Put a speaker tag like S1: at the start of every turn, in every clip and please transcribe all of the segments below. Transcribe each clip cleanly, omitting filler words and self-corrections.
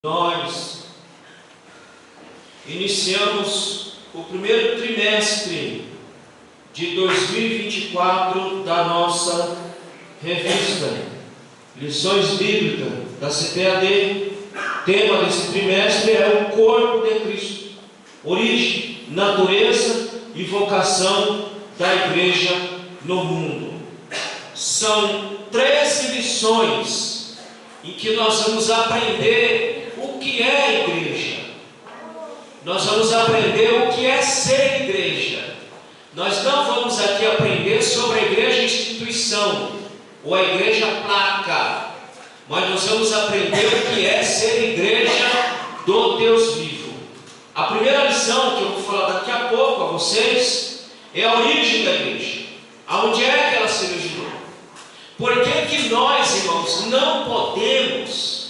S1: Nós iniciamos o primeiro trimestre de 2024 da nossa revista Lições Bíblicas da CPAD. Tema desse trimestre é o corpo de Cristo, origem, natureza e vocação da igreja no mundo. São 13 lições em que nós vamos aprender o que é a igreja. Nós vamos aprender o que é ser igreja. Nós não vamos aqui aprender sobre a igreja instituição ou a igreja placa, mas nós vamos aprender o que é ser igreja do Deus vivo. A primeira lição que eu vou falar daqui a pouco a vocês é a origem da igreja. Aonde é que ela se originou? Por que nós, irmãos, não podemos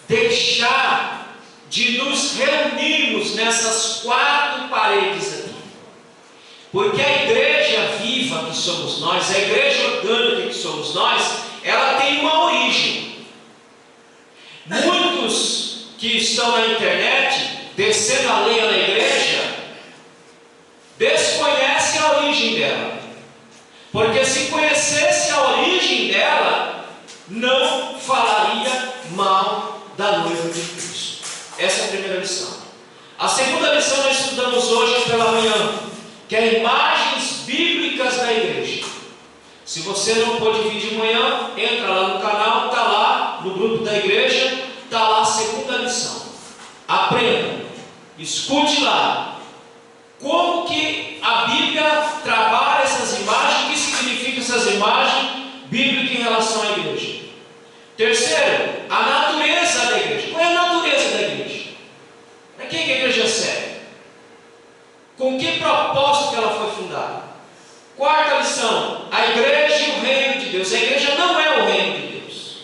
S1: deixar de nos reunirmos nessas quatro paredes aqui? Porque a igreja viva que somos nós, a igreja orgânica que somos nós, ela tem uma origem. Muitos que estão na internet, descendo a lenha na igreja, desconhecem a origem dela. Porque se conhecesse a origem dela, não falaria mal da noiva de Cristo. Essa é a primeira lição. A segunda lição nós estudamos hoje pela manhã, que é imagens bíblicas da igreja. Se você não pôde vir de manhã, entra lá no canal, está lá no grupo da igreja, está lá a segunda lição. Aprenda, escute lá como que a Bíblia trabalha essas imagens, o que significa essas imagens bíblicas em relação à igreja. Terceiro, a natureza da igreja. Qual é a natureza da igreja? Para que a igreja serve? Com que propósito que ela foi fundada? Quarta lição, a igreja e o reino de Deus. A igreja não é o reino de Deus.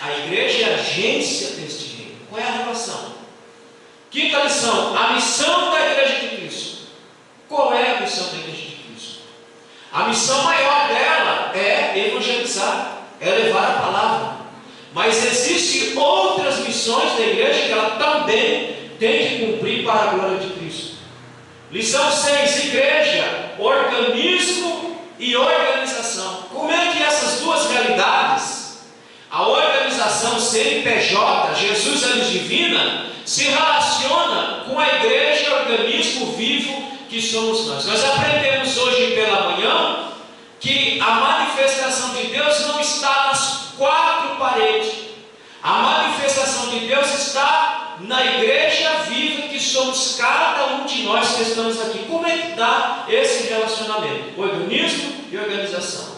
S1: A igreja é a agência deste reino. Qual é a relação? Quinta lição, a missão da igreja de Cristo. Qual é a missão da igreja de Cristo? A missão maior dela é evangelizar, é levar a palavra. Mas existem outras missões da igreja que ela também tem que cumprir para a glória de Cristo. Lição 6, igreja, organismo e organização. Como é que essas duas realidades, a organização CNPJ, Jesus Anjos Divina, se relaciona com a igreja, organismo vivo que somos nós? Nós aprendemos hoje pela manhã que a manifestação de Deus não está nas quatro paredes. A manifestação de Deus está na igreja viva que somos cada um de nós que estamos aqui. Como é que dá esse relacionamento? Organismo e organização.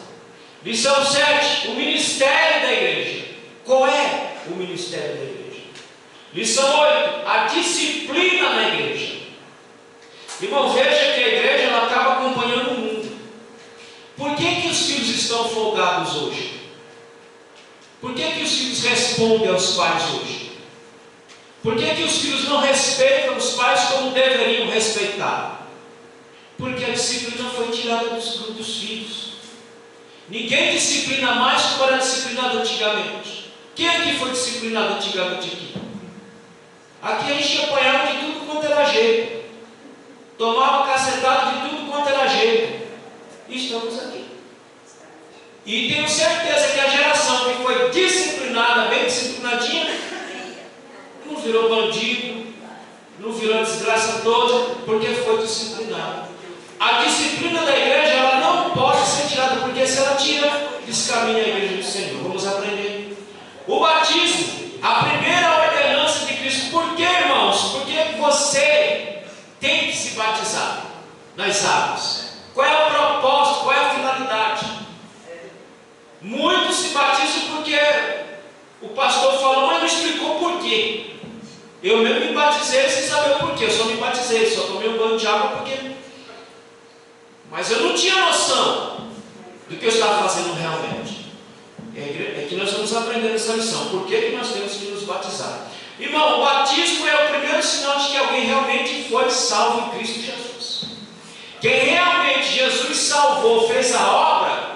S1: Lição 7, o ministério da igreja. Qual é o ministério da igreja? Lição 8, a disciplina na igreja. Irmão, veja que a igreja ela acaba acompanhando o mundo. Por que os filhos estão folgados hoje? Por que os filhos respondem aos pais hoje? Por que os filhos não respeitam os pais como deveriam respeitar? Porque a disciplina foi tirada dos filhos. Ninguém disciplina mais como era disciplinado antigamente. Quem aqui foi disciplinado antigamente aqui? Aqui a gente apanhava de tudo quanto era jeito. Tomava cacetado de tudo quanto era jeito. E estamos aqui. E tenho certeza que a geração que foi disciplinada, bem disciplinadinha, não virou bandido, não virou desgraça toda, porque foi disciplinada. A disciplina da igreja ela não pode ser tirada, porque se ela tira, descaminha a igreja do Senhor. Vamos aprender. O batismo, a primeira ordenança de Cristo. Por que, irmãos? Porque você tem que se batizar nas águas. Qual é o propósito? Qual é a finalidade? Muitos se batizam porque o pastor falou, mas não explicou por quê. Eu mesmo me batizei sem saber o porquê. Eu só me batizei, só tomei um banho de água porque... Mas eu não tinha noção do que eu estava fazendo realmente. É que nós vamos aprender essa lição. Por que nós temos que nos batizar? Irmão, o batismo é o primeiro sinal de que alguém realmente foi salvo em Cristo Jesus. Quem realmente Jesus salvou, fez a obra,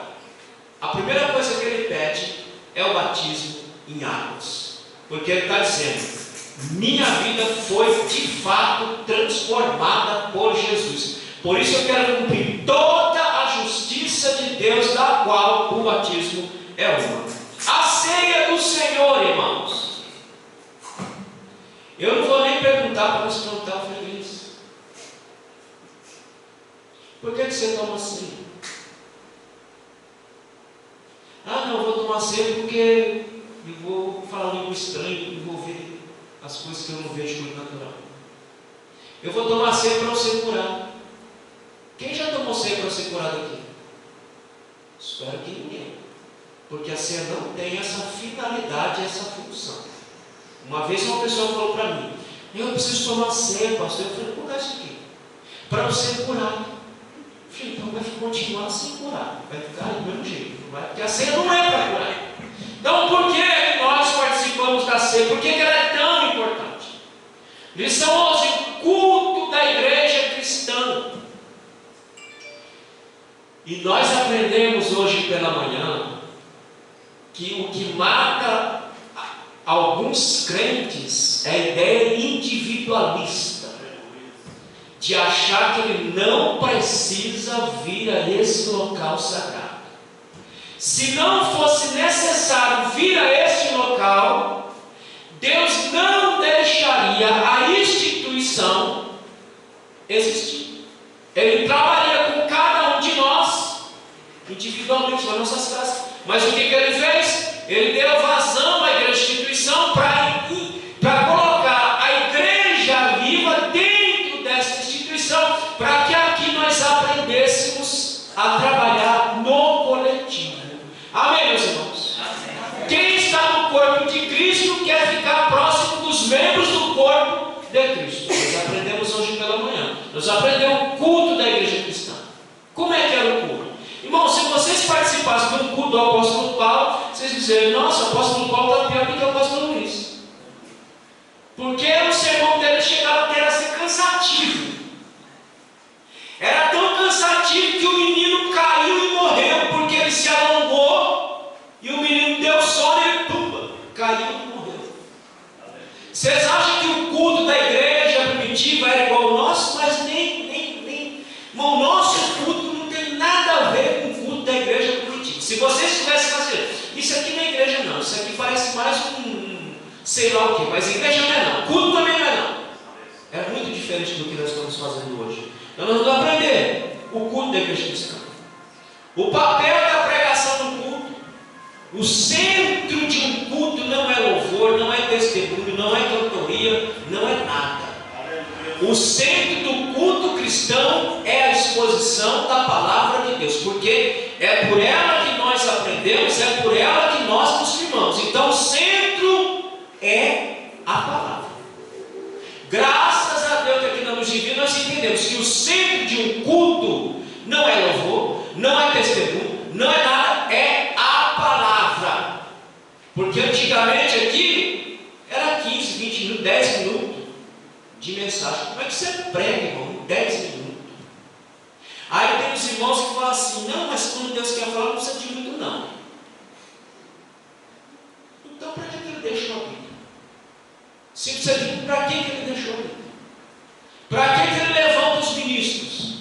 S1: a primeira coisa que ele pede é o batismo em águas. Porque ele está dizendo: minha vida foi de fato transformada por Jesus. Por isso eu quero cumprir toda a justiça de Deus, da qual o batismo é uma. A ceia do Senhor, irmãos. Eu não vou nem perguntar para você não estar feliz. Por que você toma ceia? Ah, não, eu vou tomar ceia porque eu vou falar língua estranha e vou ver as coisas que eu não vejo no natural. Eu vou tomar ceia para eu ser curado. Quem já tomou ceia para ser curado aqui? Espero que ninguém. Porque a ceia não tem essa finalidade, essa função. Uma vez uma pessoa falou para mim: eu preciso tomar ceia, pastor. Eu falei: por que isso aqui? Para eu ser curado. Eu falei: então vai continuar sem curar. Vai ficar do mesmo jeito. Porque a ceia não é para curar. Então por que nós participamos da ceia? Por que ela é tão importante? Lição 11: culto da igreja cristã. E nós aprendemos hoje pela manhã que o que mata alguns crentes é a ideia individualista de achar que ele não precisa vir a esse local sagrado. Se não fosse necessário vir a este local, Deus não deixaria a instituição existir. Ele trabalharia com cada um de nós individualmente nas nossas casas. Mas o que ele fez? Ele deu vazão à igreja instituição para colocar a igreja viva dentro dessa instituição, para que aqui nós aprendêssemos a trabalhar no coletivo. Amém, meus irmãos? Amém. Quem está no corpo de Cristo quer ficar próximo dos membros do corpo de Cristo. Nós aprendemos hoje pela manhã. Nós aprendemos o culto da igreja cristã. Como é que era o culto? Irmão, se vocês participassem do culto do apóstolo Paulo, vocês dizem: nossa, o apóstolo Paulo está pior do que o apóstolo Luís. Porque o sermão dele chegava a ser cansativo. Era tão cansativo que o menino caiu e morreu, porque ele se alongou e o menino deu sono e ele pumba, caiu e morreu. Vocês acham que o culto da igreja primitiva era igual ao nosso? Mas nem. O nosso culto não tem nada a ver com o culto da igreja primitiva. Se vocês estivessem fazendo isso aqui na igreja, não. Isso aqui parece mais sei lá o que, mas igreja não é não. Culto também não é não. É muito diferente do que nós estamos fazendo hoje. Então nós vamos aprender o culto da igreja cristã. O papel da pregação no culto. O centro de um culto não é louvor, não é testemunho, não é cantoria, não é nada. O centro do culto cristão é a exposição da palavra de Deus, porque é por ela que nós aprendemos, é por ela que nós nos firmamos. Então o centro é a palavra. Graças a Deus que aqui na Luz Divina nós entendemos que o centro de um culto não é louvor, não é testemunho, não é nada, é a palavra. Porque antigamente aqui era 15, 20 minutos, 10 minutos de mensagem. Como é que você prega, irmão, em 10 minutos? Aí tem os irmãos que falam assim: não, mas quando Deus quer falar não precisa de muito não. Então para que ele deixou a Bíblia? Se precisa de muito, para que ele deixou a Bíblia? Para que ele levanta os ministros?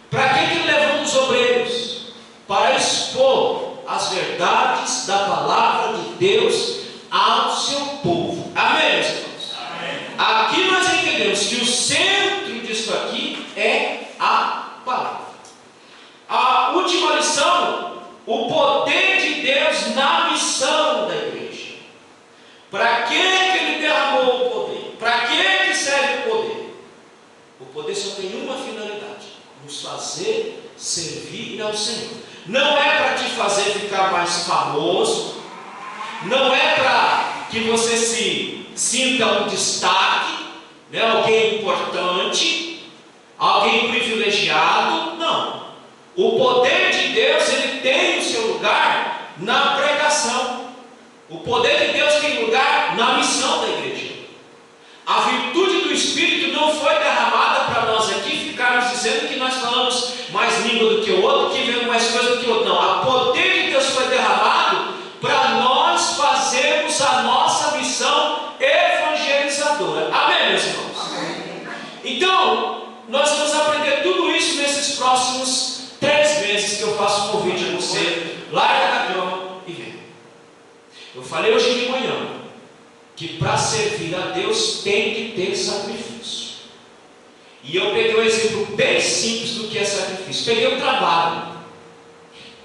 S1: Para que ele levanta os obreiros? Para expor as verdades da palavra de Deus ao seu povo. Amém, meus irmãos? Aqui nós entendemos que o centro disso aqui é a palavra. A última lição: o poder de Deus na missão da igreja. Para que ele derramou o poder? Para que serve o poder? O poder só tem uma finalidade: nos fazer servir ao Senhor. Não é para te fazer ficar mais famoso, não é para que você se sinta um destaque, né? Alguém importante, alguém privilegiado. Não. O poder de Deus, ele tem o seu lugar na pregação. O poder de Deus tem lugar na missão da igreja. A virtude do Espírito não foi derramada para nós aqui ficarmos dizendo que nós falamos mais língua do que o outro, que vemos mais coisa do que o outro. Não. O poder de Deus foi derramado para nós fazermos a nossa missão larga da cama e vem. Eu falei hoje de manhã que para servir a Deus tem que ter sacrifício. E eu peguei um exemplo bem simples do que é sacrifício. Peguei o trabalho.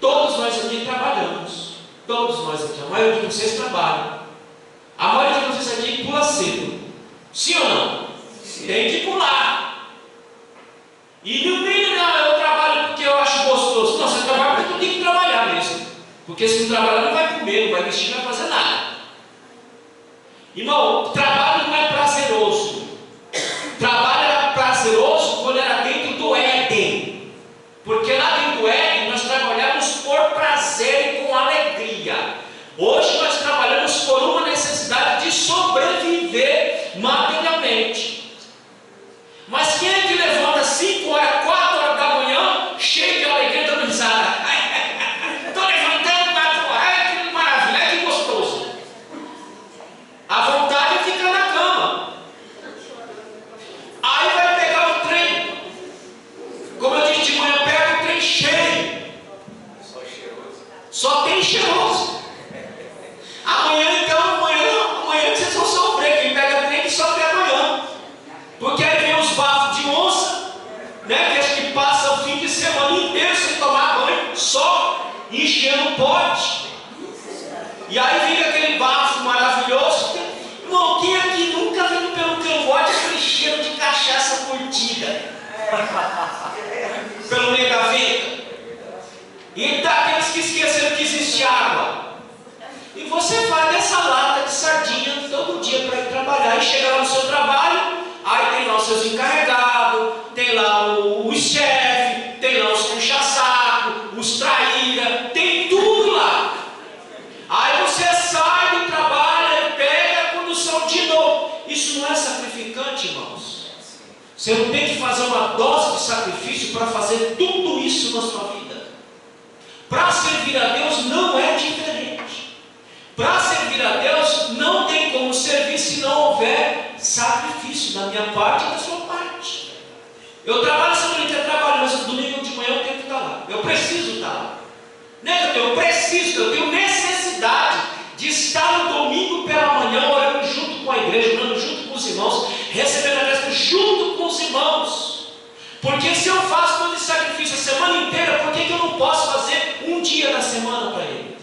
S1: Todos nós aqui trabalhamos. Todos nós aqui, a maioria de vocês trabalham. A maioria de vocês aqui pula cedo. Sim ou não? Sim. Tem que pular. E no mínimo, não, eu trabalho porque eu acho gostoso. Não, você trabalha porque tu tem que trabalhar mesmo. Porque se não trabalhar, não vai comer, não vai vestir, não vai fazer nada. Irmão, trabalho não é prazeroso. Trabalho era prazeroso quando era dentro do Éden. Porque lá dentro do Éden nós trabalhamos por prazer e com alegria. Hoje nós trabalhamos por uma necessidade de sobreviver materialmente. Mas quem é que levanta 5 horas, 4 horas da manhã, cheio de alegria, dando risada? Estou levantando 4 horas, que maravilha, que gostoso. A vontade é ficar na cama. Aí vai pegar o trem. Como eu disse de manhã, pega o trem cheio.
S2: Só cheiroso.
S1: Só tem cheiroso. Amanhã então, amanhã vocês vão sofrer. Quem pega trem que sofre amanhã. Porque aí vem os bafos de onça, né? Que acho que passa o fim de semana inteiro sem tomar banho, só enchendo o pote. E aí vem aquele bafo maravilhoso. Irmão, quem aqui nunca viu pelo cangote aquele cheiro de cachaça curtida? Pelo meio da gaveta. E daqueles que esqueceram que existe água. E você vai dessa lata de sardinha todo dia para ir trabalhar. E chega lá no seu trabalho, aí tem lá os seus encarregados, tem lá os chefes, tem lá os puxa-saco, os traíra, tem tudo lá. Aí você sai do trabalho e pega a condução de novo. Isso não é sacrificante, irmãos? Você não tem que fazer uma dose de sacrifício para fazer tudo isso na sua vida. Para servir a Deus não é diferente. Para servir a Deus não tem como servir se não houver sacrifício da minha parte e da sua parte. Eu trabalho essa manhã, eu trabalho, mas domingo de manhã eu tenho que estar lá. Eu preciso estar lá. Né? Eu tenho necessidade de estar no domingo pela manhã, orando junto com a igreja, orando junto com os irmãos, recebendo a graça junto com os irmãos. Porque se eu faço todo esse sacrifício a semana inteira, por que eu não posso fazer um dia da semana para Ele?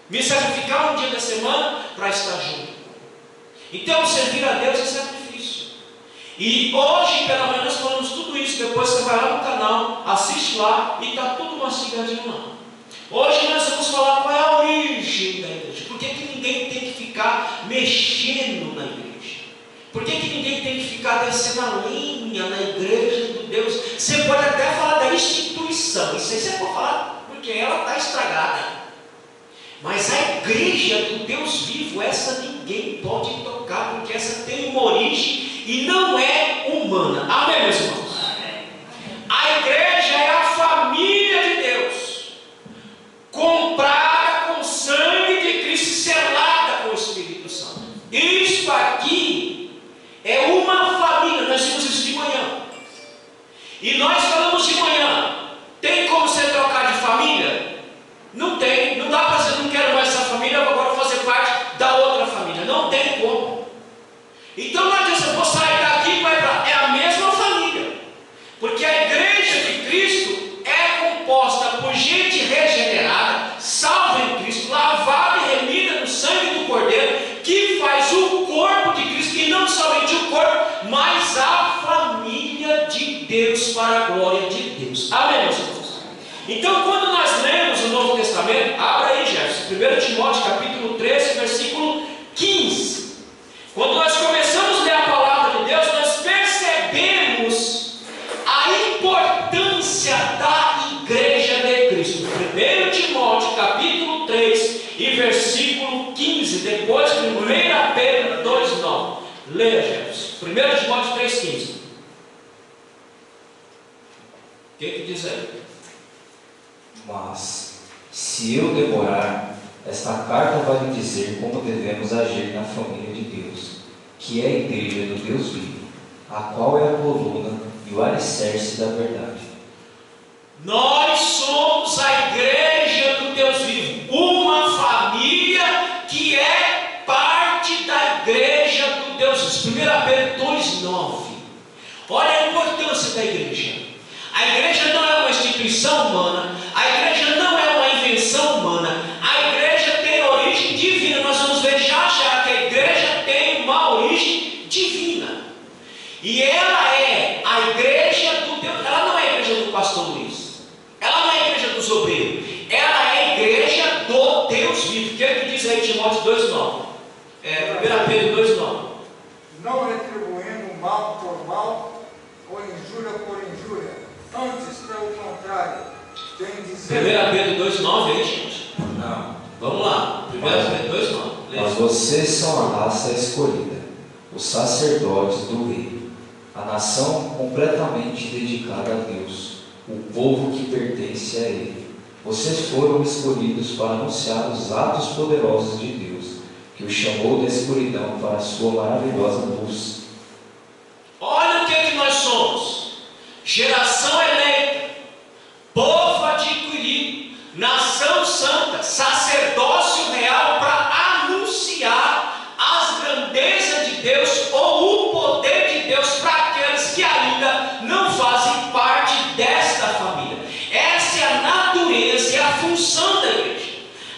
S1: Me sacrificar um dia da semana para estar junto. Então, servir a Deus é sacrifício. E hoje, pela manhã, nós falamos tudo isso. Depois você vai lá no canal, assiste lá e está tudo mastigadinho lá. Hoje nós vamos falar qual é a origem da igreja. Por que ninguém tem que ficar mexendo na igreja? Por que ninguém tem que ficar descendo a linha na igreja do Deus? Você pode até falar da instituição. Isso aí você pode falar, porque ela está estragada. Mas a igreja do Deus vivo, essa ninguém pode tocar, porque essa tem uma origem e não é humana. Amém, meus irmãos? A igreja é a família de Deus, comprada com o sangue de Cristo, selada com o Espírito Santo. Isso aqui é uma família. Nós vimos isso de manhã. E nós falamos de manhã. Tem como você trocar de família? Não tem, não dá para dizer, não quero mais essa família, eu agora vou fazer parte da outra família. Não tem como. Então não adianta, eu vou sair daqui e vai para. É a mesma família. Porque a igreja de Cristo é composta por gente regenerada, salva em Cristo, lavada e remida no sangue do Cordeiro, que faz o corpo de Cristo, e não somente o corpo, mas a família de Deus para a glória de Deus. Amém, meus irmãos? Então, quando nós lemos o Novo Testamento, abra aí, Jefferson, 1 Timóteo capítulo 13, versículo 15. Quando nós começamos a ler a palavra de Deus, nós percebemos a importância da igreja de Cristo. 1 Timóteo capítulo 3 e versículo 15, depois de 1 Pedro 2,9. Leia, Jefferson. 1 Timóteo 3,15. O que diz aí?
S2: Mas, se eu demorar, esta carta vai lhe dizer como devemos agir na família de Deus, que é a igreja do Deus vivo, a qual é a coluna e o alicerce da verdade.
S1: Nós somos a igreja do Deus vivo. importância da igreja. A igreja não é uma instituição humana, a igreja não é uma invenção humana, a igreja tem origem divina. Nós vamos ver já que a igreja tem uma origem divina. E ela é a igreja do Deus. Ela não é a igreja do pastor Luiz, ela não é a igreja dos obreiros, ela é a igreja do Deus vivo. O que ele diz aí, Timóteo 2,9? 1 Pedro 2,9.
S3: Não retribuindo mal por mal ou injúria por injúria, antes pelo contrário, tem dizer.
S1: 1 Pedro 2,9 aí, gente?
S2: Não.
S1: Vamos lá, 1 Pedro 2,9.
S2: Mas vocês são a raça escolhida, os sacerdotes do rei, a nação completamente dedicada a Deus, o povo que pertence a Ele. Vocês foram escolhidos para anunciar os atos poderosos de Deus, que o chamou da escuridão para a sua maravilhosa luz.
S1: Olha o que nós somos: geração eleita, povo adquirido, nação santa, sacerdócio real, para anunciar as grandezas de Deus ou o poder de Deus para aqueles que ainda não fazem parte desta família. Essa é a natureza e a função da igreja.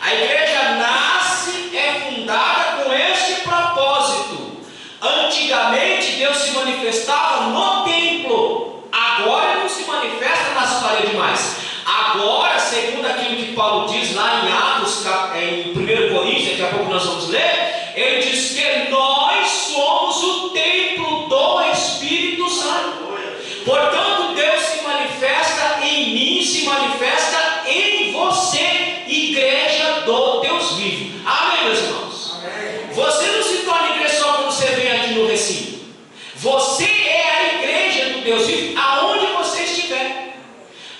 S1: A igreja nasce, é fundada com este propósito. Antigamente Deus se manifestava no templo, agora não se manifesta nas paredes mais. Agora, segundo aquilo que Paulo diz lá em Atos, em 1 Coríntios, daqui a pouco nós vamos ler, ele diz que nós somos o templo do Espírito Santo. Portanto, Deus se manifesta em mim, se manifesta em você, igreja do Deus vivo. Amém, meus irmãos?
S3: Amém.
S1: Você não se torna igreja só quando você vem aqui no recinto. Você é a igreja do Deus vivo aonde você estiver.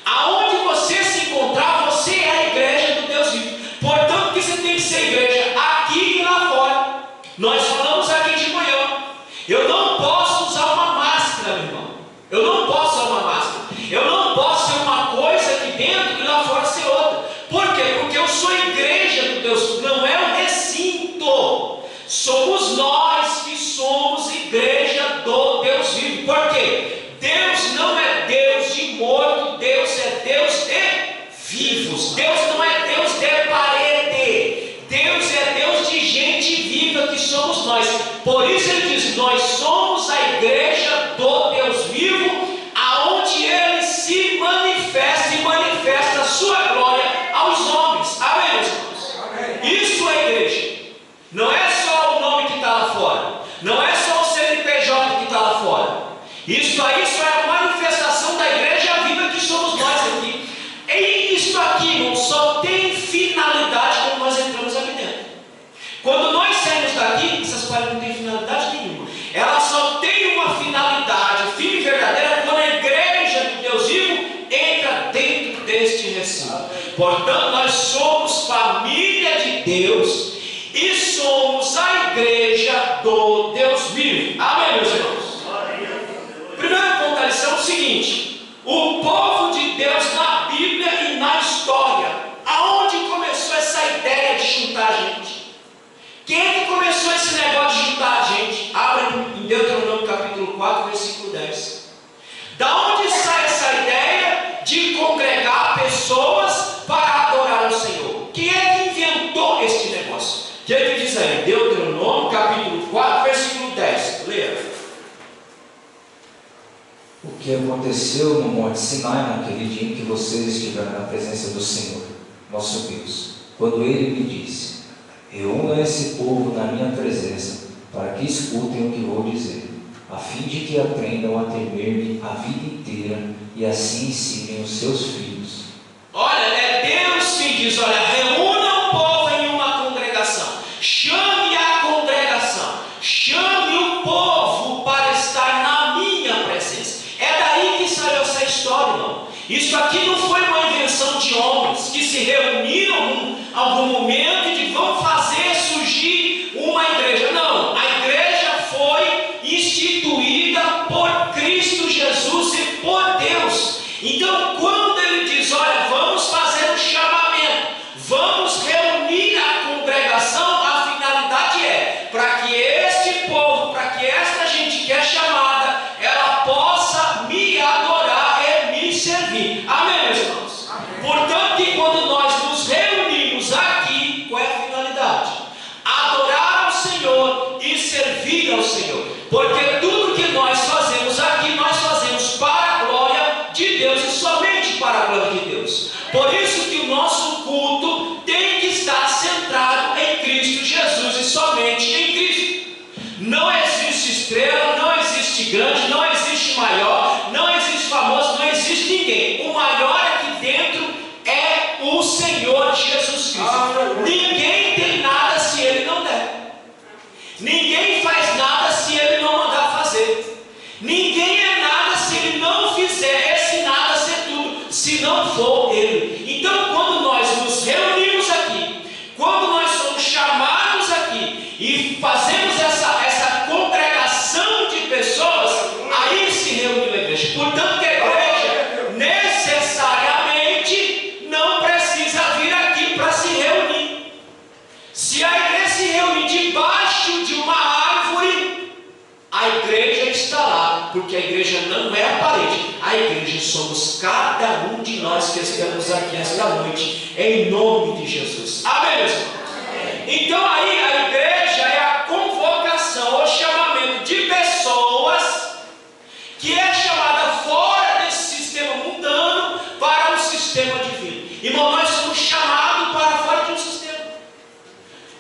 S1: Aonde você se encontrar, você é a igreja do Deus vivo. Portanto, que você tem que ser igreja aqui e lá fora. Nós falamos aqui de manhã. Eu não posso usar uma máscara, meu irmão. Eu não posso usar uma máscara. Eu não posso ser uma coisa aqui dentro e lá fora ser outra. Por quê? Porque eu sou igreja do Deus, não é um recinto. Somos nós que somos igreja do Deus vivo. Por quê? Deus não é Deus de morto, Deus é Deus de vivos. Deus não é Deus de parede. Deus é Deus de gente viva, que somos nós. Por isso ele diz: nós somos a igreja do Deus vivo, aonde ele se manifesta e manifesta a sua glória aos homens. Amém, meus irmãos?
S3: Amém.
S1: Isso é igreja. Não é só o nome que está lá fora, não é só o CNPJ que está lá fora. Isso aí só é a manifestação da igreja viva que somos nós aqui. E isso aqui, irmão, só tem finalidade quando nós entramos aqui dentro. Quando nós saímos daqui, essas paredes não têm finalidade nenhuma. Ela só tem uma finalidade, firme e verdadeira, quando a igreja do Deus vivo entra dentro deste recinto. Portanto, nós somos família de Deus e somos a igreja do Deus vivo. Amém, meus irmãos? Primeiro ponto da lição é o seguinte: o povo de Deus na Bíblia e na história. Aonde começou essa ideia de juntar gente? Quem é que começou esse negócio de juntar gente? Abra em Deuteronômio capítulo 4, versículo 10. Da onde sai essa ideia de congregar pessoas para adorar ao Senhor? Quem é que inventou este negócio? O que ele diz aí? Deuteronômio capítulo 4, versículo 10. Leia.
S2: O que aconteceu no Monte Sinai naquele dia em que vocês estiveram na presença do Senhor, nosso Deus, quando Ele me disse: reúna esse povo na minha presença, para que escutem o que vou dizer, a fim de que aprendam a temer-me a vida inteira e assim ensinem os seus filhos.
S1: Olha, é Deus que diz: olha, reúna o povo em uma congregação, chame a congregação, chame o povo para estar na minha presença. É daí que saiu essa história, irmão. Isso aqui não foi uma invenção de homens que se reuniram em algum momento e de vão fazer surgir uma igreja. Não, a igreja foi instituída por Cristo Jesus e por Deus. Então, quando ele diz: olha, vamos fazer um chamamento, vamos servir ao Senhor. Porque tudo que nós fazemos aqui, nós fazemos para a glória de Deus e somente para a glória de Deus. Por isso que o nosso culto tem que estar centrado em Cristo Jesus e somente em Cristo. Não existe estrela, não existe grande, não existe maior, não existe famoso, não existe ninguém. O maior aqui dentro é o Senhor Jesus Cristo. Ninguém tem nada se Ele não der. Ninguém faz nada se Ele não mandar fazer. Ninguém é nada se Ele não fizer esse nada ser tudo, se não for Ele. Então, quando nós nos reunimos aqui, quando nós somos chamados aqui e fazemos essa congregação de pessoas, aí se reúne a igreja. Portanto, que a igreja necessariamente não precisa vir aqui para se reunir. Se a igreja se reunir debaixo de uma árvore, a igreja está lá, porque a igreja não é a parede, a igreja somos cada um de nós que estamos aqui esta noite, em nome de Jesus. Amém, meus irmãos? Então aí a igreja é a convocação, o chamamento de pessoas que é chamada fora desse sistema mundano para o sistema divino. Irmão, nós somos chamados para fora de um sistema.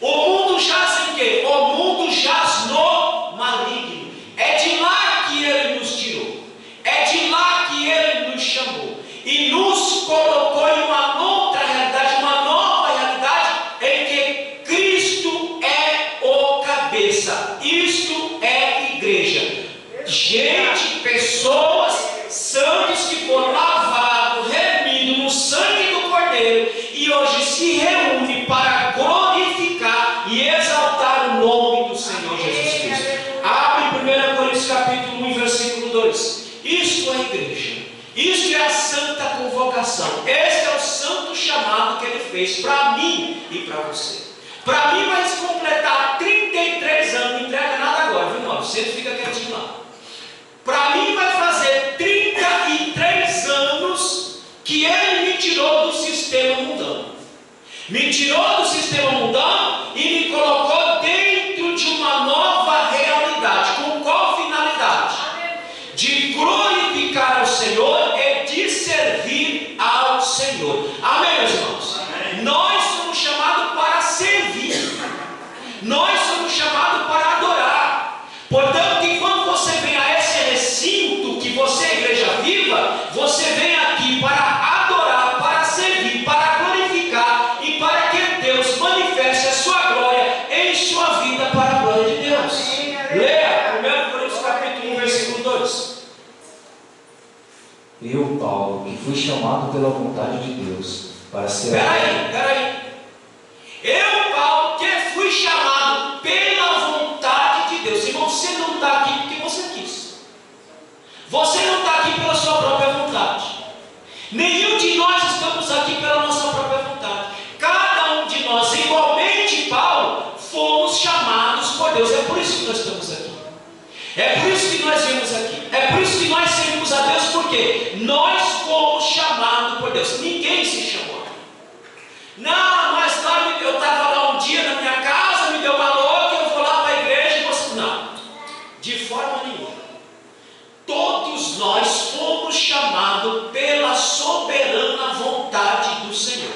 S1: O mundo jaz em quê? O mundo jaz no maligno. É de lá que Ele nos tirou. É de lá que Ele nos chamou. E nos colocou em uma outra realidade, uma nova realidade, em que Cristo é o cabeça. Isto é igreja. Gente, pessoas, santos que foram lavados, remidos no sangue do Cordeiro, e hoje se reúnem para glorificar e exaltar o nome do Senhor Jesus Cristo. Abre 1 Coríntios capítulo 1, versículo 2. Isto é a igreja. Isto é a santa convocação. Este é o santo chamado que Ele fez para mim e para você. Para mim vai se completar 33 anos. Não entrega nada agora, viu, irmão? Você fica quietinho lá. Para mim vai fazer 33 anos que Ele me tirou do sistema mundano. Me tirou do sistema mundano e me colocou dentro de uma nova realidade. Com qual finalidade? De glorificar ao Senhor e de servir ao Senhor. Amém, meus irmãos? Amém. Nós somos chamados para servir. Nós somos chamados para adorar. Portanto, que quando você vem a esse recinto, que você é igreja viva, você vem aqui para adorar, para servir, para glorificar e para que Deus manifeste a sua glória em sua vida para a glória de Deus. Leia 1 Coríntios capítulo 1, versículo 2.
S2: Eu, Paulo, que fui chamado pela vontade de Deus para ser...
S1: Peraí. Eu, Paulo, que fui chamado pela vontade de Deus. Irmão, você não está aqui porque você quis. Você não está aqui pela sua própria vontade. Nenhum de nós estamos aqui pela nossa própria vontade. Cada um de nós, igualmente Paulo, fomos chamados por Deus. É por isso que nós estamos aqui. É por isso que nós viemos aqui. É por isso que nós servimos a Deus, porque nós fomos chamados por Deus. Ninguém se chamou. Não, mas eu estava lá um dia na minha casa, me deu uma louca, eu vou lá para a igreja e você... Não, de forma nenhuma. Todos nós fomos chamados pela soberana vontade do Senhor.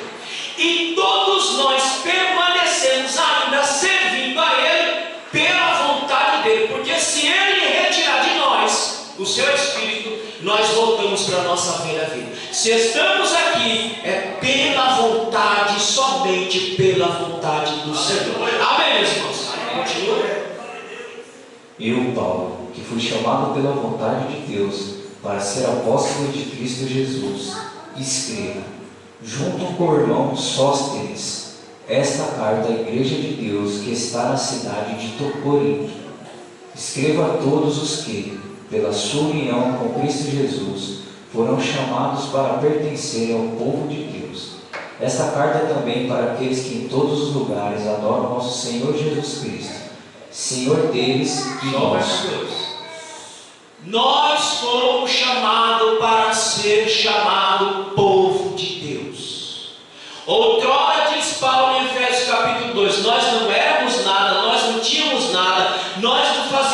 S1: E todos nós permanecemos ainda servindo a Ele pela vontade dEle. Porque se Ele retirar de nós o seu Espírito, nós voltamos para a nossa velha vida. Se estamos aqui, é pela vontade, somente pela vontade do Senhor. Amém, meus irmãos? Continua.
S2: Eu, Paulo, que fui chamado pela vontade de Deus para ser apóstolo de Cristo Jesus, escrevo, junto com o irmão Sóstenes, esta carta à igreja de Deus que está na cidade de Corinto. Escreva a todos os que, pela sua união com Cristo Jesus, foram chamados para pertencerem ao povo de Deus. Esta carta é também para aqueles que em todos os lugares adoram nosso Senhor Jesus Cristo, Senhor deles e nosso.
S1: Nós fomos chamados para ser chamado povo de Deus. Outrora diz Paulo em Efésios capítulo 2, nós não éramos nada, nós não tínhamos nada, nós não fazíamos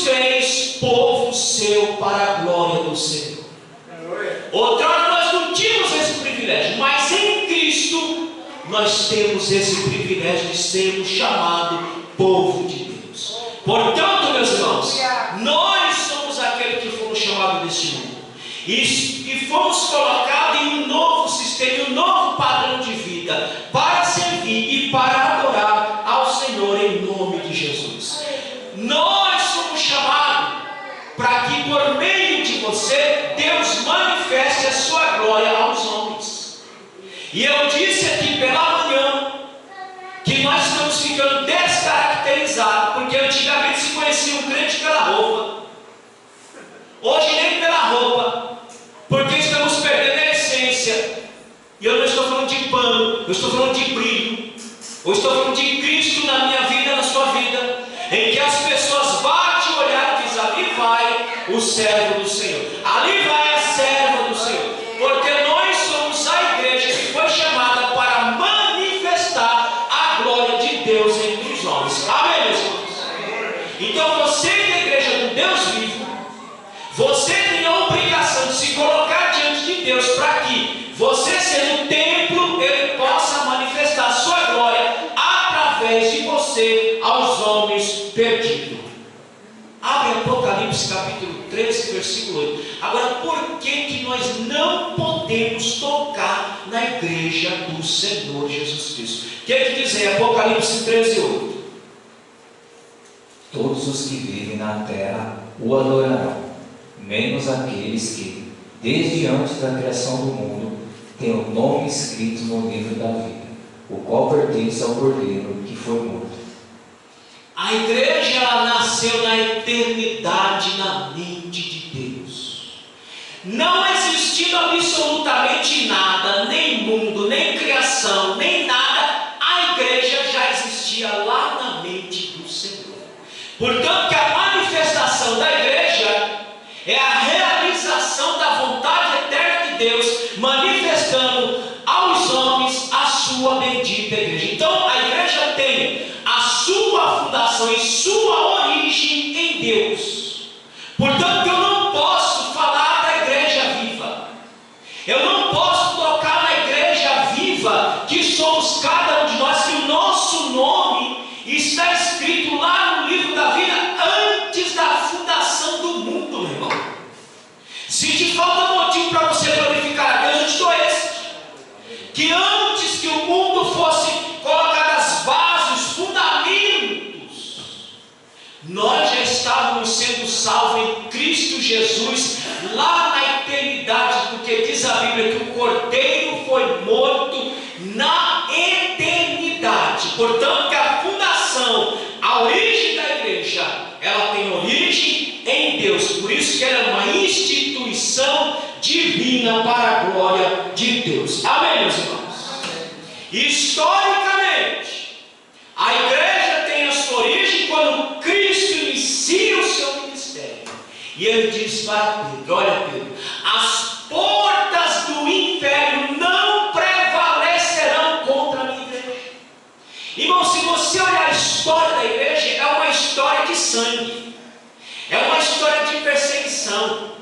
S1: nos fez povo seu para a glória do Senhor. Outrora nós não tínhamos esse privilégio, mas em Cristo nós temos esse privilégio de sermos chamados povo de Deus. Portanto, meus irmãos, nós somos aqueles que fomos chamados deste mundo e fomos colocados em um novo sistema, um novo padrão de vida para servir e para adorar ao Senhor em nome de Jesus. Nós somos chamados para que por meio de você Deus manifeste a sua glória aos homens. E eu disse aqui pela manhã que nós estamos ficando descaracterizados, porque antigamente se conhecia um crente pela roupa, hoje nem pela roupa, porque estamos perdendo a essência. E eu não estou falando de pano, eu estou falando de brilho, eu estou falando de Cristo na minha vida, na sua vida, em que as pessoas batem o olhar e dizem: ali vai o servo do Senhor, ali vai a serva do Senhor, porque nós somos a igreja que foi chamada para manifestar a glória de Deus entre os homens. Amém, meus irmãos? Então você que é a igreja do Deus vivo, você tem a obrigação de se colocar diante de Deus para que você, sendo templo, Ele possa manifestar a sua glória através de você aos homens perdidos. Abre Apocalipse capítulo 13, versículo 8. Agora, por que nós não podemos tocar na igreja do Senhor Jesus Cristo? O que diz aí Apocalipse 13, 8?
S2: Todos os que vivem na terra o adorarão, menos aqueles que, desde antes da criação do mundo, têm o nome escrito no livro da vida, o qual pertence ao Cordeiro que foi morto.
S1: A igreja, ela nasceu na eternidade, na mente de Deus. Não existindo absolutamente nada, nem mundo, nem criação, nem nada, a igreja já existia lá na mente do Senhor. Portanto, que a manifestação da igreja é a realização da vontade eterna de Deus, manifestando aos homens a sua bendita igreja. Então, a igreja tem a sua fundação e sua origem em Deus. Portanto, eu não posso falar da igreja viva, eu não posso tocar na igreja viva, que somos cada um de nós, que o nosso nome está escrito lá no livro da vida antes da fundação do mundo, meu irmão. Se te falta motivo para você glorificar a Deus, eu te dou esse: que antes que o mundo fosse colocado as bases, os fundamentos, nós já estávamos sendo salvos em Cristo Jesus, lá na eternidade, porque diz a Bíblia que o Cordeiro foi morto na eternidade. Portanto, que a fundação, a origem da igreja, ela tem origem em Deus. Por isso que ela é uma instituição divina para a glória de Deus. Amém, meus irmãos? Historicamente, a igreja tem a sua origem quando Cristo inicia o seu ministério. E ele diz para Pedro: olha, Pedro, as portas do inferno não prevalecerão contra a minha igreja. Irmão, se você olhar a história da igreja, é uma história de sangue, é uma história de perseguição.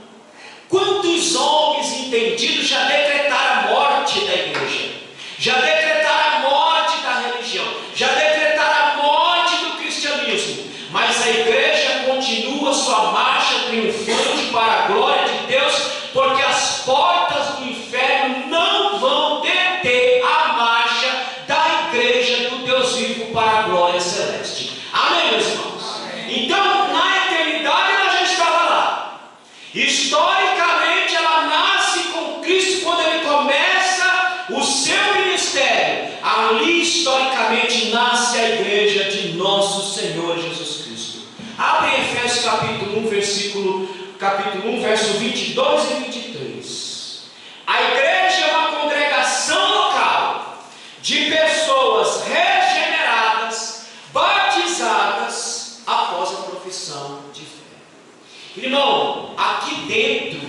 S1: Quantos homens entendidos já decretaram a morte da igreja, já decretaram a morte da religião, já decretaram a morte do cristianismo, mas a igreja continua sua marcha triunfante para a glória de Deus, porque as portas do inferno não vão deter a marcha da igreja do Deus vivo para a glória celeste. Amém, meus irmãos? Então, na eternidade ela já estava lá. Historicamente ela nasce com Cristo quando ele começa o seu ministério. Ali historicamente nasce a igreja de nosso Senhor Jesus Cristo. Abre Efésios capítulo 1, verso 22 e 23. A igreja é uma congregação local de pessoas regeneradas, batizadas após a profissão de fé. Irmão, aqui dentro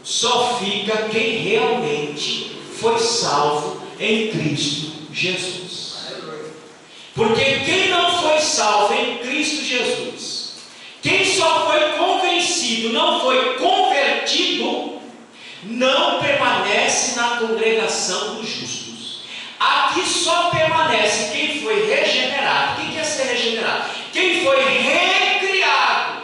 S1: só fica quem realmente foi salvo em Cristo Jesus. Porque quem não foi salvo em Cristo Jesus, quem só só foi convencido, não foi convertido, não permanece na congregação dos justos. Aqui só permanece quem foi regenerado. Quem quer ser regenerado? Quem foi recriado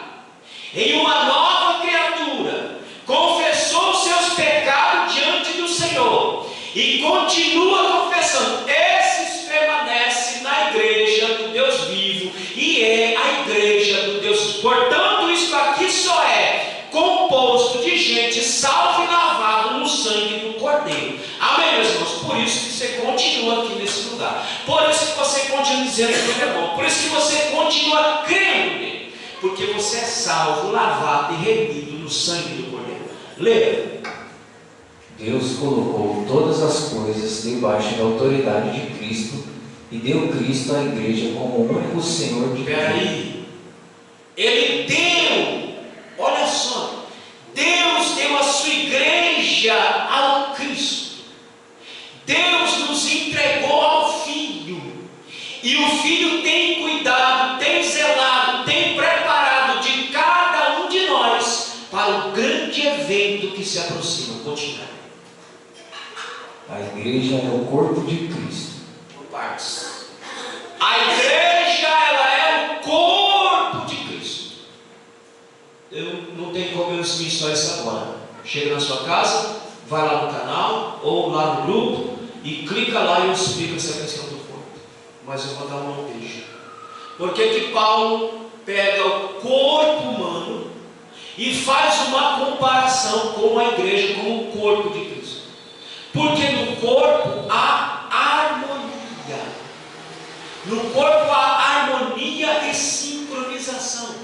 S1: em uma nova criatura, confessou os seus pecados diante do Senhor e continua confessando. Esses permanecem na igreja do Deus vivo e é a igreja do Deus vivo. Portanto, isso aqui só é composto de gente salva e lavada no sangue do Cordeiro. Amém, meus irmãos? Por isso que você continua aqui nesse lugar. Por isso que você continua dizendo que ele é bom. Por isso que você continua crendo nele. Porque você é salvo, lavado e remido no sangue do Cordeiro. Leia.
S2: Deus colocou todas as coisas debaixo da autoridade de Cristo e deu Cristo à igreja como o único Senhor de
S1: Espera
S2: tudo.
S1: aí. Ele deu, olha só, Deus deu a sua igreja ao Cristo. Deus nos entregou ao Filho. E o Filho tem cuidado, tem zelado, tem preparado de cada um de nós para o grande evento que se aproxima. Continua.
S2: A igreja é o corpo de Cristo.
S1: Por partes. A igreja, ela é o corpo de Cristo. Eu não tenho como eu explicar só isso agora. Chega na sua casa, vai lá no canal ou lá no grupo e clica lá e eu explico essa questão do corpo. Mas eu vou dar um beijo. Por que que Paulo pega o corpo humano e faz uma comparação com a igreja como o corpo de Cristo? Porque no corpo há harmonia. No corpo há harmonia e sincronização.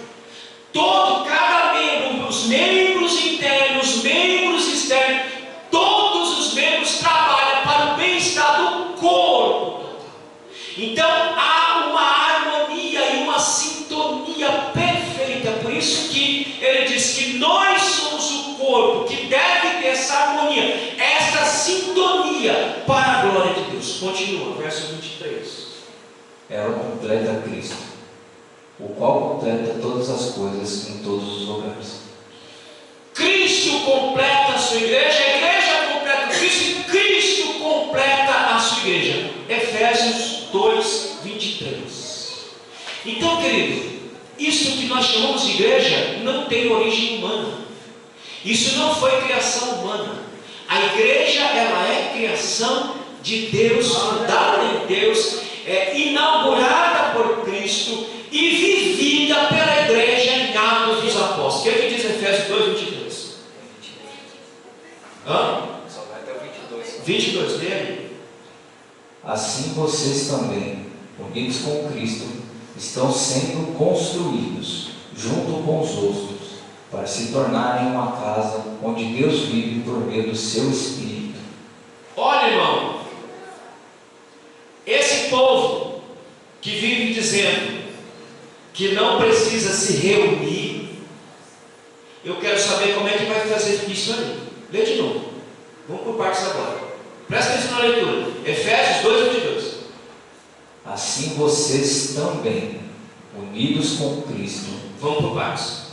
S1: Cada membro, os membros internos, os membros externos, todos os membros trabalham para o bem-estar do corpo total. Então há uma harmonia e uma sintonia perfeita. Por isso que ele diz que nós somos o corpo que deve ter essa harmonia, essa sintonia para a glória de Deus. Continua, verso 23.
S2: Ela completa Cristo, o qual completa todas as coisas em todos os lugares.
S1: Cristo completa a sua igreja, a igreja completa Cristo e Cristo completa a sua igreja. Efésios 2, 23. Então, querido, isso que nós chamamos de igreja não tem origem humana. Isso não foi criação humana. A igreja, ela é criação de Deus, fundada em Deus, inaugurada por Cristo e vivida pela igreja em Atos dos Apóstolos. O que é que diz Efésios 2, 22?
S2: Só vai até o 22.
S1: 22, lê aí.
S2: Assim vocês também, unidos com Cristo, estão sendo construídos junto com os outros, para se tornarem uma casa onde Deus vive por meio do seu Espírito.
S1: Olha, irmão, esse povo que vive dizendo que não precisa se reunir, eu quero saber como é que vai fazer isso ali. Lê de novo. Vamos por partes agora. Presta atenção na leitura. Efésios 2, 22.
S2: Assim vocês também, unidos com Cristo.
S1: Vamos por partes.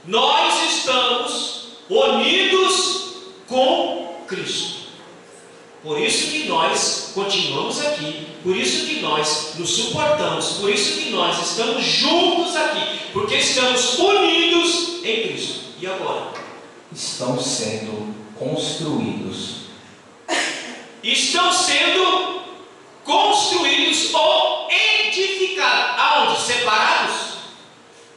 S1: Nós estamos unidos com Cristo. Por isso que nós continuamos aqui, por isso que nós nos suportamos, por isso que nós estamos juntos aqui, porque estamos unidos em Cristo. E agora?
S2: Estão sendo construídos.
S1: Estão sendo construídos ou edificados. Aonde? Separados?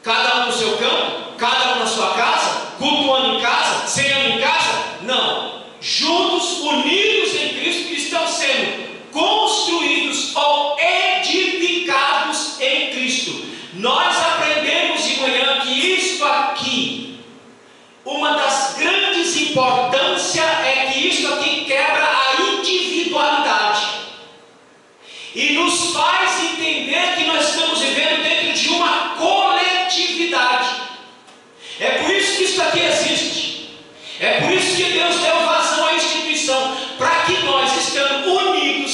S1: Cada um no seu campo? Cada um na sua casa? Cultuando em casa? Ceando em casa? Não. Juntos, unidos em Cristo, que estão sendo construídos ou edificados em Cristo. Nós aprendemos de manhã que isso aqui, uma das grandes importâncias é que isso aqui quebra a individualidade e nos faz entender que nós estamos vivendo dentro de uma coletividade. É por isso que isso aqui existe. É por isso que Deus deu vazão à instituição, para que nós, estando unidos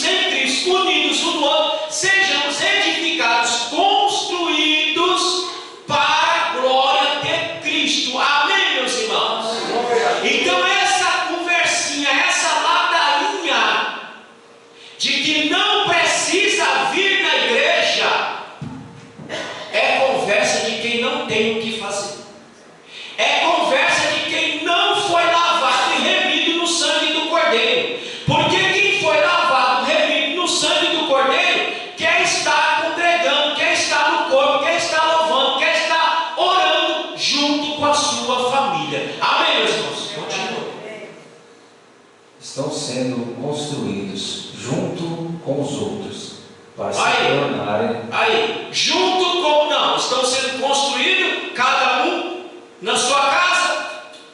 S2: construídos junto com os outros, para se tornarem...
S1: Aí, junto com, não, estão sendo construídos, cada um na sua casa?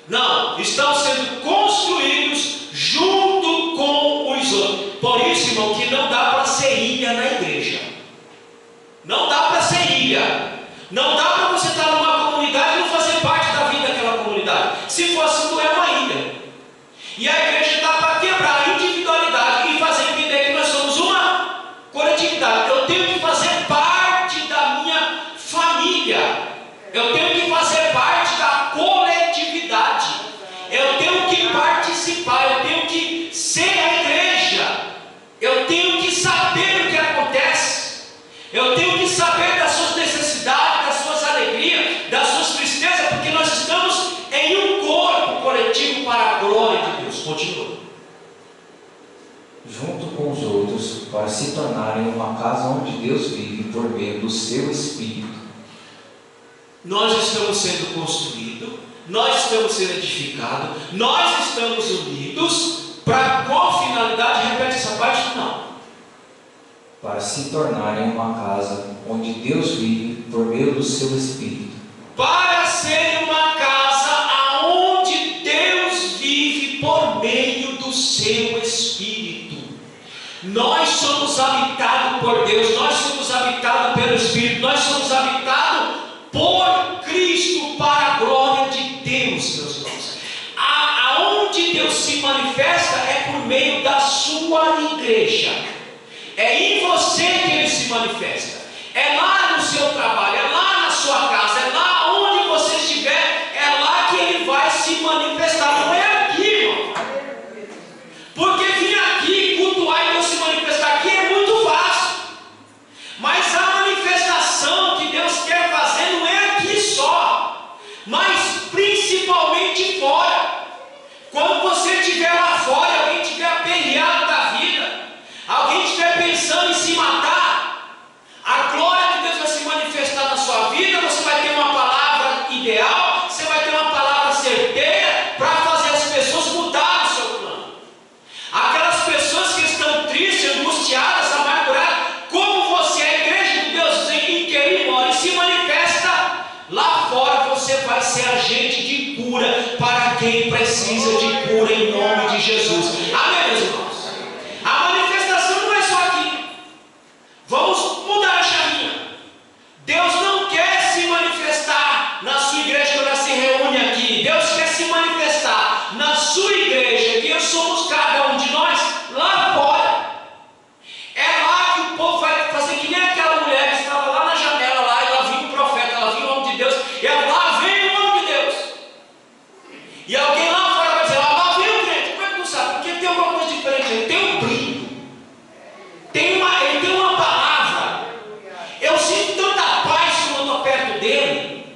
S1: Não, estão sendo construídos junto com os outros. Por isso, irmão, que não dá para ser ilha na igreja. Não dá para ser ilha. Não dá para você estar numa comunidade e não fazer parte da vida daquela comunidade. Se for assim, tu é uma ilha. E a igreja está para quebrar a individualidade e fazer entender que nós somos uma coletividade. Eu tenho que fazer parte da minha família. Eu tenho que fazer parte da coletividade. Eu tenho que participar. Eu tenho que ser a igreja. Eu tenho que saber o que acontece. Eu tenho que saber das suas necessidades, das suas alegrias, das suas tristezas, porque nós estamos em um corpo coletivo para a glória de Deus. Continua.
S2: Junto com os outros, para se tornarem uma casa onde Deus vive por meio do seu Espírito.
S1: Nós estamos sendo construídos, nós estamos sendo edificados, nós estamos unidos para qual finalidade? Repete essa parte, não.
S2: Para se tornarem uma casa onde Deus vive por meio do seu Espírito.
S1: Para ser uma casa aonde Deus vive por meio do seu Espírito. Nós somos habitados por Deus, nós somos habitados pelo Espírito, nós somos habitados por Cristo para a glória de Deus, meus irmãos. Aonde Deus se manifesta é por meio da sua igreja. É em você que Ele se manifesta. É lá no seu trabalho, é lá na sua casa, é lá onde você estiver, é lá que Ele vai se manifestar. Não é aqui, irmão. Porque vir aqui, cultuar e Deus se manifestar aqui é muito fácil. Mas a manifestação que Deus quer fazer não é aqui só, mas principalmente fora. Quando você estiver lá fora, alguém estiver aperreado da vida, alguém estiver pensando em se matar, a glória de Deus vai se manifestar na sua vida. Você vai ter uma palavra ideal, você vai ter uma palavra certeira para fazer as pessoas mudarem o seu plano. Aquelas pessoas que estão tristes, angustiadas, amarguradas, como você é a igreja de Deus em que Ele mora e se manifesta lá fora, você vai ser agente de cura para quem precisa de cura em nome de Jesus. Amém, meus irmãos? A manifestação não é só aqui. Vamos mudar a chavinha. Deus não quer se manifestar na sua igreja quando ela se reúne aqui. Deus quer se manifestar na sua igreja, que somos cada um de nós, lá fora. É lá que o povo vai fazer que nem aquela mulher que estava lá na janela, lá, e ela viu o profeta, ela viu o homem de Deus, e ela lá vem o homem de Deus. E alguém lá fora vai dizer, lá vem o crente. Como é que não sabe? Porque tem alguma coisa diferente, ele tem um brilho, ele tem uma palavra. Eu sinto tanta paz quando eu estou perto dele.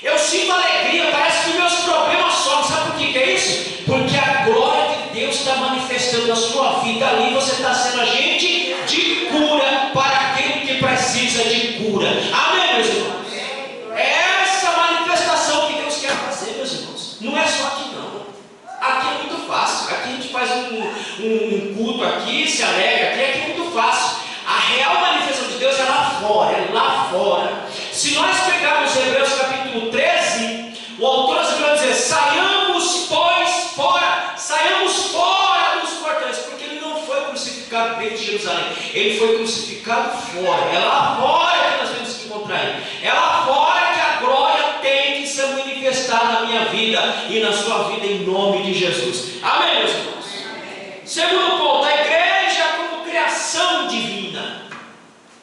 S1: Eu sinto alegria, parece que meus problemas somem. Sabe por que é isso? Porque a glória de Deus está manifestando na sua vida. Ali você está sendo agente de cura para aquele que precisa de cura. Amém, meus irmãos? É essa manifestação que Deus quer fazer, meus irmãos. Não é só aqui não. Aqui é muito fácil. Aqui a gente faz um culto aqui, se alegra aqui é muito fácil. A real manifestação de Deus é lá fora, é lá fora. Se nós pegarmos Hebreus capítulo 13, o autor vai dizer, saiamos fora dos portões, porque Ele não foi crucificado dentro de Jerusalém, Ele foi crucificado fora. É lá fora que nós temos que encontrar Ele. É lá fora que a glória tem que se manifestar na minha vida e na sua vida em nome de Jesus. Amém, meus irmãos? Segundo ponto, a igreja como criação divina.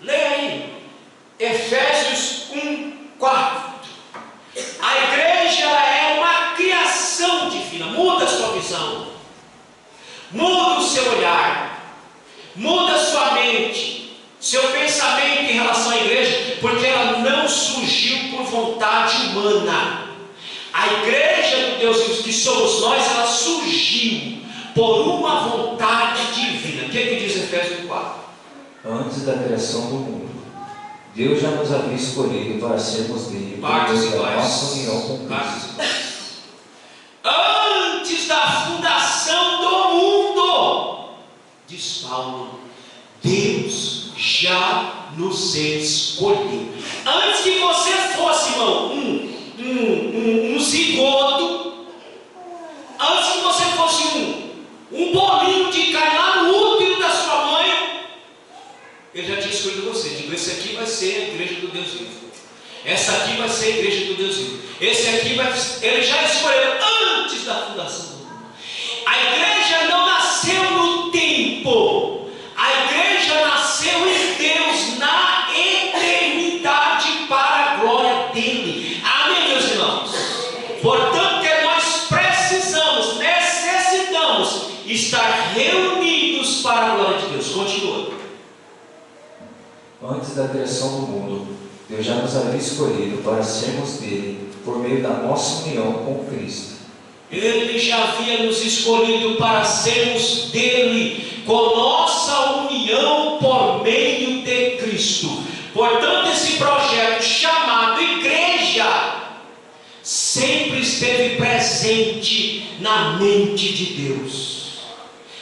S1: Leia aí, Efésios 1:4. A igreja é uma criação divina. Muda a sua visão, muda o seu olhar, muda a sua mente, seu pensamento em relação à igreja, porque ela não surgiu por vontade humana. A igreja do Deus que somos nós, ela surgiu por uma vontade divina. O que diz Efésios 4?
S2: Antes da criação do mundo, Deus já nos havia escolhido para sermos dele por meio da nossa união com Cristo.
S1: Antes da fundação do mundo, você escolheu. Antes que você fosse, irmão, um zigoto, antes que você fosse um bolinho de carne lá no útero da sua mãe, Ele já tinha escolhido você. Digo, esse aqui vai ser a igreja do Deus vivo. Essa aqui vai ser a igreja do Deus vivo. Esse aqui Ele já escolheu antes da fundação do mundo. A igreja não nasceu no tempo. A igreja nasceu em Deus, na eternidade, para a glória dele. Amém, meus irmãos? Portanto, que nós necessitamos estar reunidos para a glória de Deus. Continua.
S2: Antes da criação do mundo, Deus já nos havia escolhido para sermos dele, por meio da nossa união com Cristo.
S1: Ele já havia nos escolhido para sermos dele, com nossa união por meio de Cristo. Portanto, esse projeto chamado igreja sempre esteve presente na mente de Deus,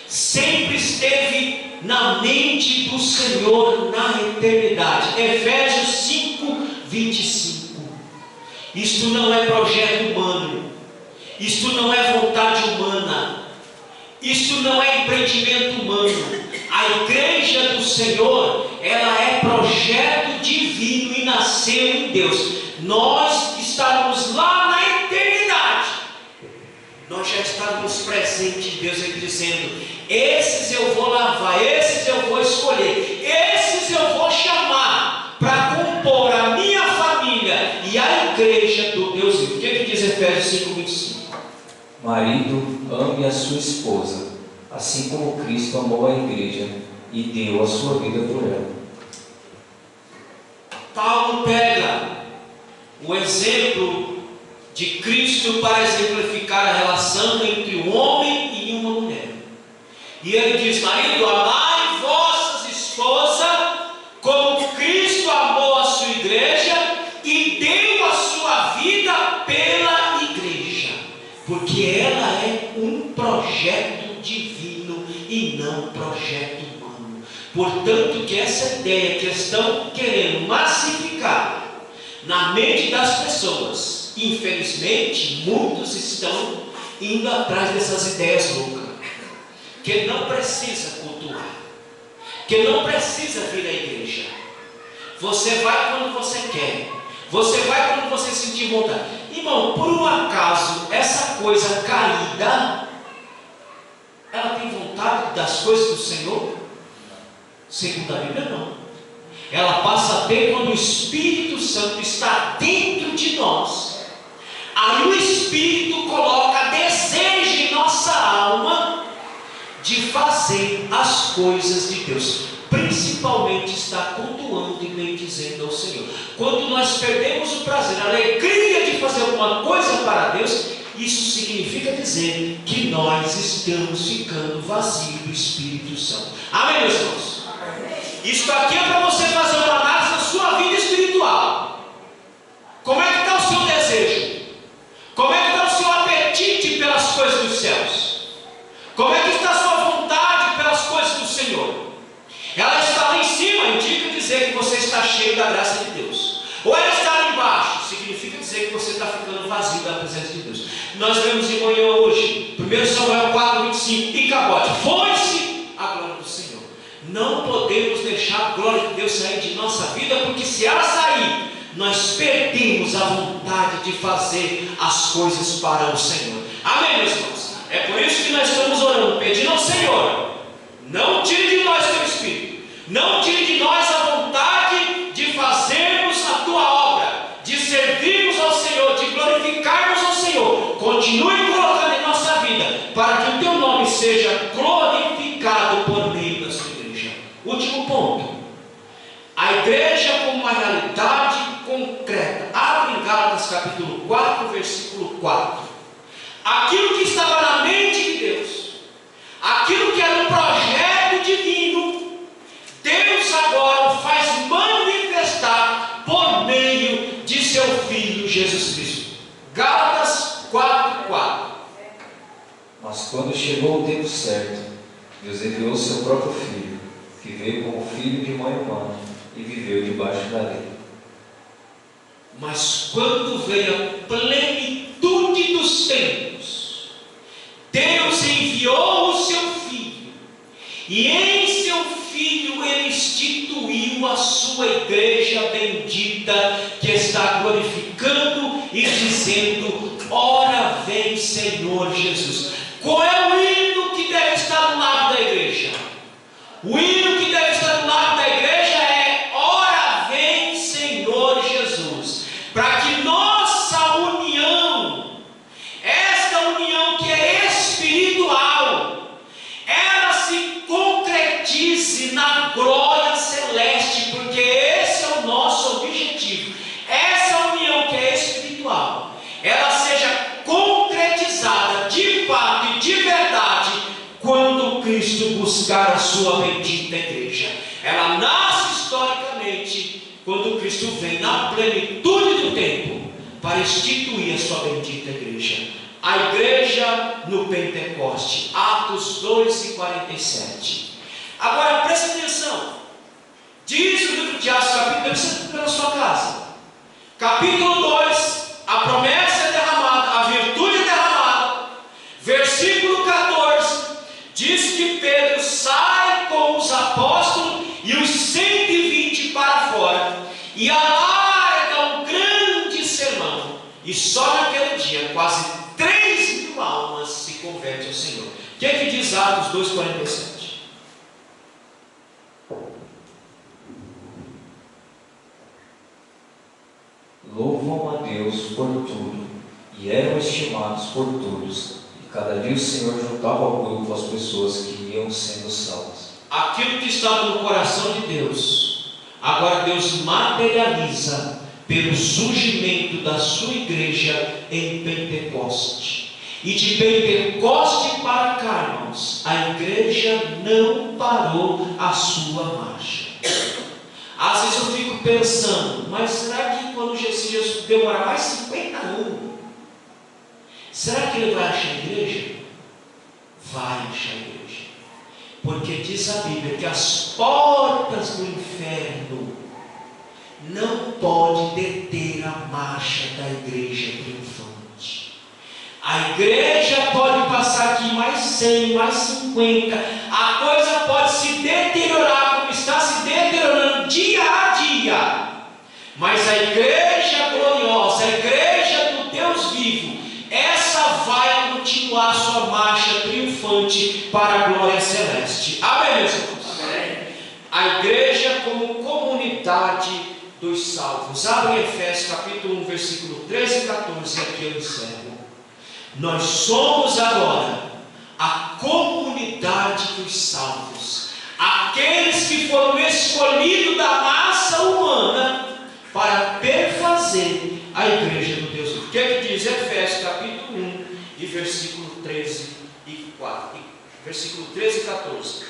S1: sempre esteve na mente do Senhor na eternidade. Efésios 5, 25. Isto não é projeto humano, isto não é vontade humana, isto não é empreendimento humano. A igreja do Senhor, ela é projeto divino e nasceu em Deus. Nós estávamos lá na eternidade, nós já estávamos presentes em Deus, Ele dizendo: esses eu vou lavar, esses eu vou escolher, esses eu vou chamar para compor a minha família e a igreja do Deus vivo. O que diz Efésios 5, 25?
S2: Marido, ame a sua esposa, assim como Cristo amou a igreja e deu a sua vida por ela.
S1: Paulo pega o exemplo de Cristo para exemplificar a relação entre um homem e uma mulher. E ele diz: marido, amai vossas esposas como Cristo amou a sua igreja e deu a sua vida pela igreja, porque ela é um projeto divino e não projeto humano. Portanto, que essa ideia que estão querendo massificar na mente das pessoas, infelizmente, muitos estão indo atrás dessas ideias loucas, que não precisa cultuar, que não precisa vir à igreja. Você vai quando você quer, você vai quando você sentir vontade. Irmão, por um acaso, essa coisa caída, ela tem vontade das coisas do Senhor? Segundo a Bíblia, não. Ela passa a ter quando o Espírito Santo está dentro de nós. Aí o Espírito coloca desejo em nossa alma de fazer as coisas de Deus, principalmente estar cultuando e bendizendo ao Senhor. Quando nós perdemos o prazer, a alegria de fazer alguma coisa para Deus, isso significa dizer que nós estamos ficando vazios do Espírito Santo. Amém, meus irmãos? Isso aqui é para você fazer uma análise da sua vida espiritual. Como é que está o seu desejo? Como é que está o seu apetite pelas coisas dos céus? Como é que está a sua vontade pelas coisas do Senhor? Ela está lá em cima, indica dizer que você está cheio da graça de Deus. Ou ela está lá embaixo, significa dizer que você está ficando vazio da presença de Deus. Nós vemos em manhã hoje, 1 Samuel 4, 25, e Cabote, foi-se a glória do Senhor. Não podemos deixar a glória de Deus sair de nossa vida, porque se ela sair, nós perdemos a vontade de fazer as coisas para o Senhor. Amém, meus irmãos? É por isso que nós estamos orando, pedindo ao Senhor: não tire de nós teu Espírito, não tire de nós a vontade de fazermos a tua obra, de servirmos ao Senhor, de glorificarmos ao Senhor. Continue colocando em nossa vida, para que o teu nome seja glorificado por meio da sua igreja. Último ponto: a igreja como uma realidade concreta. Abre em Gálatas capítulo 4, versículo 4. Aquilo que estava na mente de Deus, aquilo que era um projeto divino, Deus agora o faz manifestar por meio de seu Filho Jesus Cristo. Gálatas 4:4.
S2: Mas quando chegou o tempo certo, Deus enviou seu próprio Filho, que veio como filho de mãe humana, e viveu debaixo da lei.
S1: Mas quando veio a plenitude dos tempos, Deus enviou o seu Filho, e em seu Filho Ele instituiu a sua igreja bendita, que está glorificando e dizendo: ora vem Senhor Jesus. Qual é o hino que deve estar do lado da igreja? O hino que deve estar do lado da igreja é: ora vem Senhor Jesus. Para que nossa união, esta união que é espiritual, ela se concretize na glória celeste, porque esse é o nosso objetivo. Essa união que é espiritual, ela seja concretizada de fato e de verdade quando Cristo buscar a sua bendita igreja. Ela nasce historicamente quando Cristo vem na plenitude do tempo para instituir a sua bendita igreja. A igreja no Pentecoste, Atos 2:47. Agora preste atenção, diz o livro de Atos, capítulo 2, pela sua casa, capítulo 2, a promessa é derramada, a virtude é derramada. Versículo 14 diz que Pedro sai com os apóstolos e os 120 para fora e alarga um grande sermão, e só naquele dia quase 3.000 almas se convertem ao Senhor. O que é que diz Atos 2:47?
S2: Louvam a Deus por tudo, e eram estimados por todos, e cada dia o Senhor juntava ao grupo as pessoas que iam sendo salvas. Aquilo
S1: que estava no coração de Deus, agora Deus materializa pelo surgimento da sua igreja em Pentecoste. E de Pentecoste para cá, irmãos, a igreja não parou a sua marcha. Às vezes eu fico pensando, mas será que quando Jesus demorar mais 50 anos, será que ele vai achar a igreja? Vai achar a igreja. Porque diz a Bíblia que as portas do inferno não podem deter a marcha da igreja triunfante. A igreja pode passar aqui mais 100, mais 50, a coisa pode se deteriorar como está se deteriorando dia a dia, mas a igreja gloriosa, a igreja do Deus vivo, essa vai continuar sua marcha triunfante para a glória celeste. Amém, meus irmãos? Amém. A igreja como comunidade dos salvos. Abre Efésios capítulo 1, versículo 13 e 14, aqui eu encerro. Nós somos agora a comunidade dos salvos, aqueles que foram escolhidos da massa humana para perfazer a igreja do Deus vivo. O que é que diz Efésios capítulo 1 e versículo 13 e 4, versículo 13 e 14?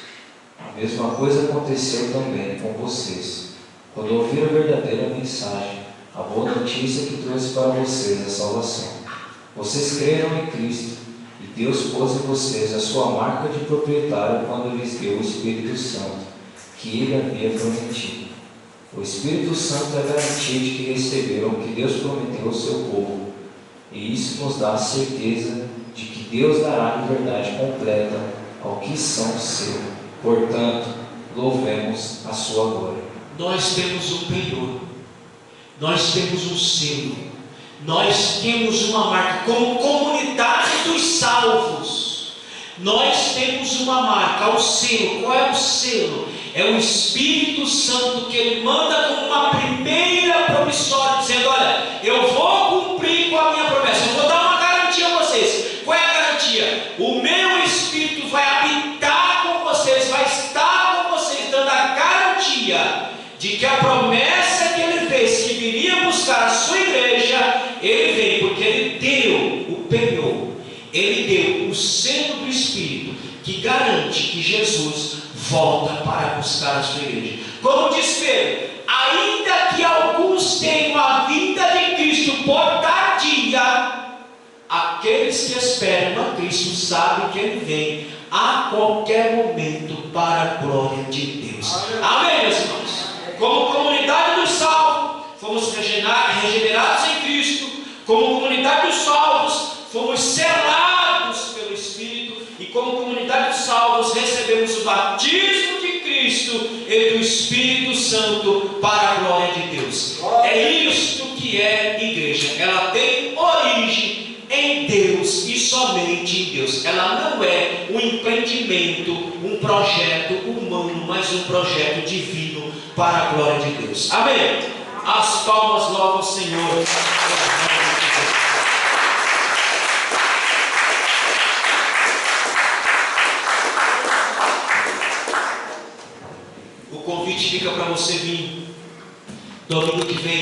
S2: A mesma coisa aconteceu também com vocês, quando ouviram a verdadeira mensagem, a boa notícia que trouxe para vocês a salvação. Vocês creram em Cristo, e Deus pôs em vocês a sua marca de proprietário quando lhes deu o Espírito Santo, que Ele havia prometido. O Espírito Santo é a garantia de que receberam o que Deus prometeu ao seu povo, e isso nos dá a certeza de que Deus dará liberdade completa ao que são seu. Portanto, louvemos a sua glória.
S1: Nós temos um penhor, nós temos um selo, nós temos uma marca, como comunidade dos salvos, nós temos uma marca, o selo. Qual é o selo? É o Espírito Santo que Ele manda como uma primeira promissória, dizendo: olha, eu vou cumprir com a minha promessa, eu vou dar uma garantia a vocês. Qual é a garantia? O meu Espírito vai habitar com vocês, vai estar com vocês, dando a garantia de que a promessa que Ele fez, que viria buscar a sua igreja, Ele vem, porque Ele deu o penhor, Ele deu o selo do Espírito, que garante que Jesus volta para buscar a sua igreja. Como diz Pedro, ainda que alguns tenham a vinda de Cristo por tardia, aqueles que esperam a Cristo sabem que Ele vem a qualquer momento para a glória de Deus. Amém, meus irmãos? Como comunidade dos salvos, fomos regenerados em Cristo. Como comunidade dos salvos, fomos selados pelo Espírito. E como comunidade dos salvos, recebemos o batismo de Cristo e do Espírito Santo para a glória de Deus. É isto que é igreja. Ela tem origem em Deus e somente em Deus. Ela não é um empreendimento, um projeto humano, mas um projeto divino para a glória de Deus. Amém? As palmas louvam ao Senhor. O convite fica para você vir domingo que vem.